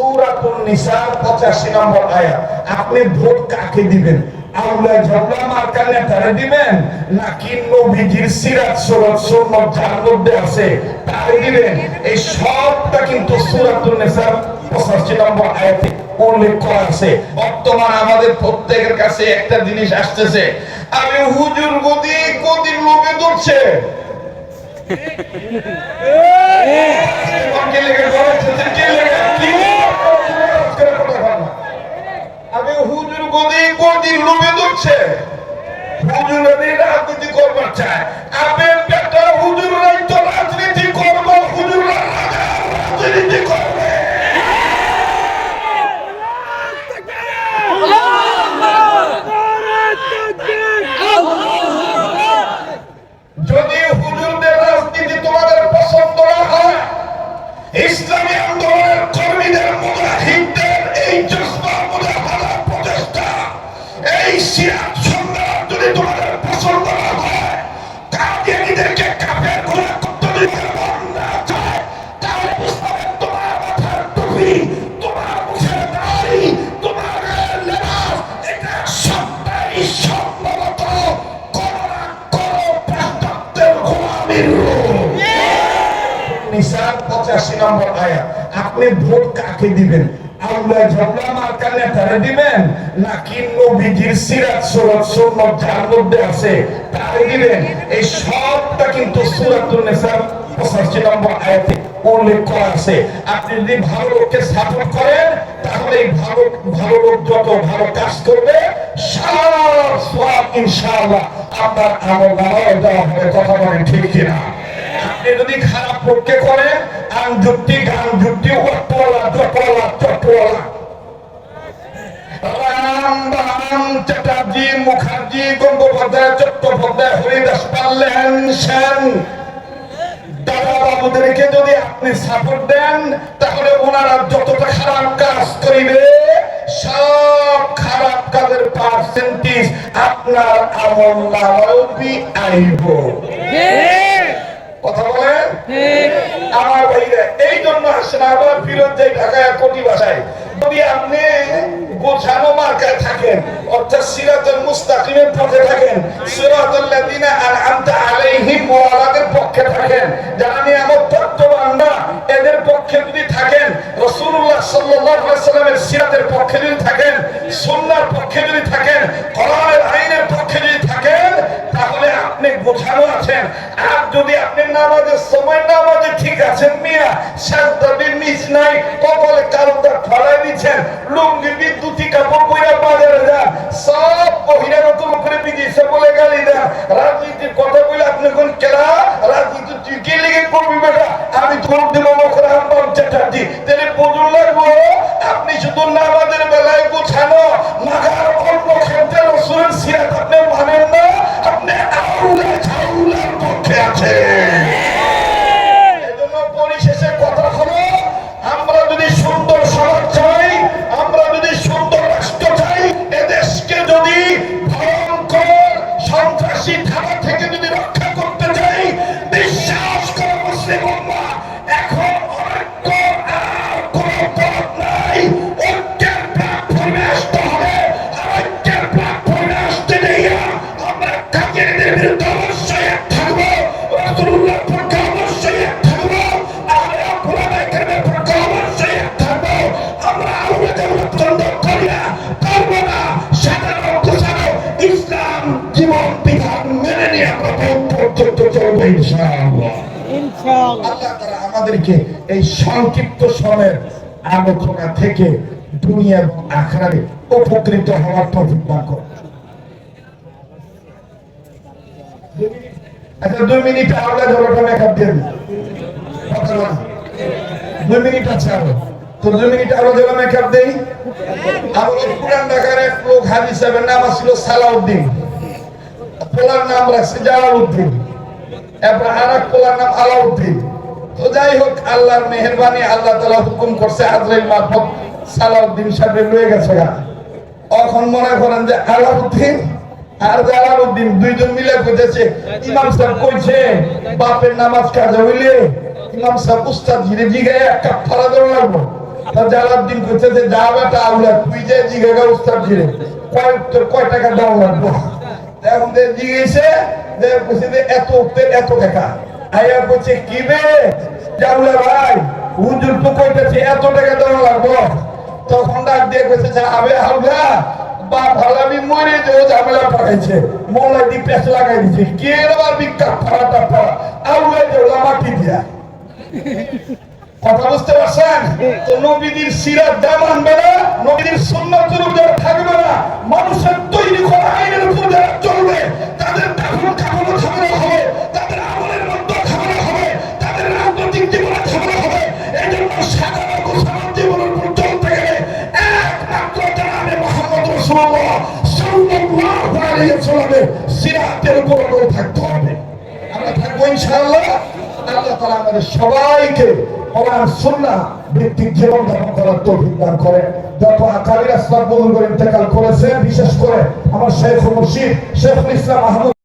সূরাতুন নিসা 85 নম্বর আয়াত। আপনি ভোট কাকে দিবেন? আউলা ঝগড়া মার্কা নেতারে দিবেন নাকি নবীজির সিরাত সুরাত সুন্নাত যার মধ্যে আছে তারে দিবেন? এই সবটা কিন্তু সূরাতুন নিসা 85 নম্বর আয়াতে উল্লেখ করা আছে। বর্তমান আমাদের প্রত্যেকের কাছে একটা জিনিস আসতেছে, আমি হুজুর গদি গদির লোকে ধরছে আমি হুজুর গদি গদির লোকে ধরছে, হুজুর রাজনীতি করবার চায়। আমি বেটা হুজুরাই তো রাজনীতি করবো, হুজুররা রাজনীতি করবে। যদি হুজুরদের রাজনীতি তোমাদের পছন্দ না হয়, ইসলামী আন্দোলনের কর্মীদের মুজাহিদদের এই জজবা মুজাহাদার প্রচেষ্টা, এই সিরাত সুন্নাত যদি তোমাদের পছন্দ না হয়, কাদিয়ানীদেরকে কাফের ঘোষণা করতে যদি মন না চায়, তাহলে ইসলামের তোমার মাথার টুপি, তোমার মুখের দাড়ি, তোমার লেবাস, এটা সবটাই সম্ভবত নিসা 85 নম্বর আয়াত। আপনি ভোট কাকে দিবেন? আউলা ঝগড়া মার্কা নেতারে দিবেন নাকি নবীজির সিরাত সুরাত সুন্নাত যার মধ্যে আছে তারে দিবেন? এই সবটা কিন্তু সূরাতুন নিসা 85 নম্বর আয়াতে উল্লেখ করা আছে। আপনি যদি ভালো লোককে সাপোর্ট করেন, তাহলে এই ভালো লোক যত ভালো কাজ করবে সব সওয়াব ইনশাআল্লাহ আপনার আমলনামায় দেওয়া হবে। কথা বলেন ঠিক কিনা? আপনি যদি খারাপ পক্ষে করেন, আন যুক্তি গান যুক্তি ওয়াটওয়ালা চটওয়ালা চটওয়ালা রাম বাম চ্যাটার্জি মুখার্জি গঙ্গোপাধ্যায় চট্টোপাধ্যায় হরিদাস পাল্লেন সেন দাদা বাবুদেরকে যদি আপনি সাপোর্ট দেন, তাহলে ওনারা যতটা খারাপ কাজ করিবে সব খারাপ কাজের পার্সেন্টেজ আপনার আমলনামায় আইব। কথা বলেন আমার ভাইরা? এই জন্য আসেন আবার ফিরত যাই ঢাকায় কোটি ভাষায়। যদি আপনি গোছানো মার্কায় থাকেন, অর্থাৎ সিরাতুল মুস্তাকিমের পথে থাকেন, সিরাতুল লাযিনা আনআমতা আলাইহিম ওয়ালাদের পক্ষে থাকেন, যারা নিয়ামত প্রাপ্ত বান্দা এদের পক্ষে যদি থাকেন, রাসূলুল্লাহ সাল্লাল্লাহু আলাইহি সাল্লামের সিরাতের পক্ষে যদি থাকেন, সুন্নাহর পক্ষে যদি থাকেন, কোরআনের আইনের পক্ষে যদি থাকেন, তাহলে আপনি গোছানো আছেন। আর যদি আপনি নামাজের সময় নামাজে ঠিক আছেন মিয়া, সাজদাবির নিচ নাই, কপালে কালটা ফলাই দিচ্ছেন, লুঙ্গি বিদ্যুতি কাপড় পরে বাজারে যান, সব মহিলা নতুন করে বিদেশে বলে গালি দেন, রাজনীতির কথা বলে আপনি কোন কেরা রাজনীতি তুই কি লিখে করবি বেটা? আমি তোর দিব রাম চ্যাটার্জি, তাহলে বুঝুন লাগবো আপনি শুধু নামাজের বেলায় গোছানো, মাগার অন্য ক্ষেত্রে রাসূলের সিরাত আপনি মানেন না, আপনি আউলা ঝাউলার পক্ষে আছেন। এজন্য পরিশেষে কথা হলো, আমরা যদি সুন্দর সমাজ চাই, আমরা যদি সুন্দর রাষ্ট্র চাই, এদেশকে যদি ভয়ঙ্কর সন্ত্রাসী ধারা থেকে যদি রক্ষা করতে চাই, বিশ্বাস করে মুসলিম উম্মাহ এখন ঐক্য আর কোন পথ নাই। ঐক্যের প্ল্যাটফর্মে আসতে হবে। ঐক্যের প্ল্যাটফর্মে আসতে নেই আমরা কাদিয়ানীদের বিরুদ্ধে অবশ্যই এক থাকবো, রাসূলুল্লাহর পক্ষে অবশ্যই এক থাকবো, আহলে কোরআনের কারিমের পক্ষে অবশ্যই এক থাকবো। আমরা আউলাদের পছন্দ করি না, করবো না। সাধারণ গোছানো ইসলাম জীবন বিধান মেনে নিয়ে আমরা পর্যন্ত চলবো ইনশাআল্লাহ। আল্লাহ তাআলা আমাদেরকে এই সংক্ষিপ্ত সময়ের আলোচনা থেকে দুনিয়া এবং আখিরাতে উপকৃত হওয়ার তৌফিক দান করুন। আচ্ছা 2 মিনিট আওলা জলটা মেকআপ দিয়ে দিন। কথা বলা 2 মিনিট আছে আরো, তো 2 মিনিট আওলা জল মেকআপ দেই। আমাদের পুরান ঢাকার এক লোক হাজি সাহেবের নাম ছিল সালাউদ্দিন, পোলার নাম রাখছে জালালউদ্দিন, এরপর আরেক পোলার নাম আলাউদ্দিন। তো যাই হোক, আল্লাহর মেহেরবানি, আল্লাহ তাআলা হুকুম করছে আজরাইল মারফত সালাউদ্দিন সাহেব লয়ে গেছে। এখন মনে করেন যে আলাউদ্দিন আর জালালউদ্দিন দুইজন মিলে কইতেছে, ইমাম সাহেব কইছে বাপের নামাজ কাজা হইলে ইমাম সাহেব উস্তাদ জিরে জিগায় কাফারা দেওয়া লাগবে। তা জালাউদ্দিন কইছে যে যা বেটা আউলা তুই যে জিগাগা উস্তাদ জিরে কয় টাকা দাও লাগবো এখন যে জিগেছে যে কইছে যে এত টাকা আয়া কইছে কি রে জাউলা ভাই হুজুর তো কইতেছে এত টাকা দেওয়া লাগবো তখন ডাক দিয়ে কইছে যে আবে আউলা বা ভালামি মরে যে ঝামেলা পাকাইছে মোলাই দি পেছ লাগাই দিছে কে আবার বিখ্যাত ফাড়াটা ফাড়া আউলা যে মাটি দিয়া কথা বুঝতে পারছেন তো নবীদের সিরাত দাম আনবে না নবীদের সুন্নাতের উপর যারা থাকবে না মানুষের তৈরি করা আইনের উপর যারা চলবে তাদের খাবারও ঝামেলা হবে তাদের আমলের মধ্যে ঝামেলা হবে তাদের রাজনৈতিক জীবনে ঝামেলা হবে এই জন্য সাধারণ গোসানোর জীবনের উপর চলতে গেলে একমাত্র জানাবে মুহাম্মদ রাসূলুল্লাহ সাল্লাল্লাহু আলাইহি ওয়াসাল্লামের সিরাতের উপর অটল থাকতে হবে আমরা থাকবো ইনশাআল্লাহ আল্লাহ তাআলা আমাদের সবাইকে কোরআন সুন্নাহ ভিত্তিক জীবন ধারণ করার তৌফিক দান করেন যত আকাবির আসবাব বুজুর্গ ইন্তেকাল করেছেন বিশেষ করে আমার শেখ মুর্শিদ শেখুল ইসলাম আহমদ